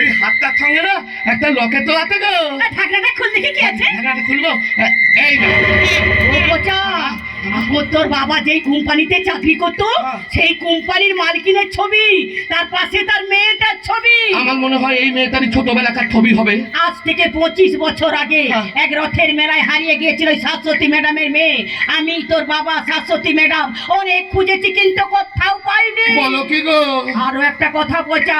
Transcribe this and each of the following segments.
এই হাতটার সঙ্গে না একটা লকেট তো আছে গো। ঢাকনাটা খুল দেখি কি আছে। ঢাকাটা খুলবো। এই না ও বোচা, এখন তোর বাবা যেই কোম্পানিতে চাকরি করতো সেই কোম্পানির মালকিনের ছবি, তার পাশে তার মেয়েটার ছবি। আমার মনে হয় এই মেয়েটারই ছোটবেলাকার ছবি হবে। আজ থেকে 25 বছর আগে এক রথের মেলায় হারিয়ে গিয়েছিল ওই শাশ্বতী ম্যাডামের মেয়ে। আমি তোর বাবা শাশ্বতী ম্যাডাম অনেক খুঁজেছি কিন্তু কোথাও পাইনি। বলো কি গো? আরো একটা কথা বোঝা,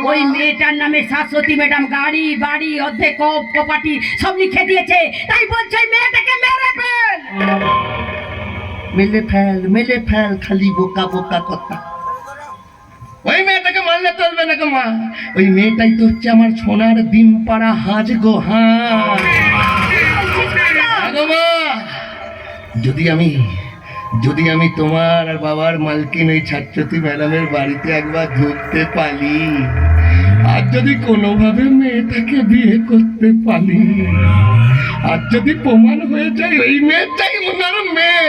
ওই মেয়েটার নামে শাশ্বতী ম্যাডাম গাড়ি বাড়ি অর্ধেক প্রপার্টি সব লিখে দিয়েছে। তাই বলছে ওই মেয়েটাকে মেরে ফেল। মেলে ফেল খালি বোকা বোকা কথা। ওই মেয়েটাকে মারলে চলবে না গো মা। ওই মেয়েটাই তো হচ্ছে আমার সোনার ডিম পাড়া হাজ গো। হ্যাঁ মা, যদি আমি তোমার আর বাবার মালকিন ওই ছাত্রতী ম্যাডামের বাড়িতে একবার ঢুকতে পারি, আর যদি কোনোভাবে মেয়েটাকে বিয়ে করতে পারি, আর যদি প্রমাণ হয়ে যায় ওই মেয়েটাই ওনার মেয়ে,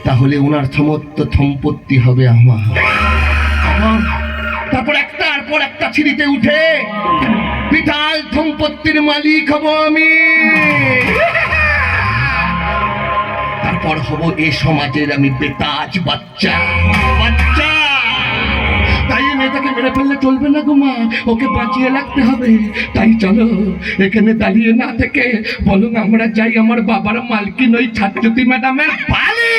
তাহলে ওনার সমস্ত সম্পত্তি হবে আমার। তারপর একটার পর একটা সিঁড়িতে উঠে বিশাল সম্পত্তির মালিক হব আমি। তারপর হব এ সমাজের আমি বেতাজ বাচ্চা। তাই মেয়েটাকে মেরে ফেললে চলবে না গো মা, ওকে বাঁচিয়ে রাখতে হবে। তাই চলো এখানে দাঁড়িয়ে না থেকে বলুন আমরা যাই আমার বাবার মালকিন ওই ছাত্রতী ম্যাডামের বাড়ি।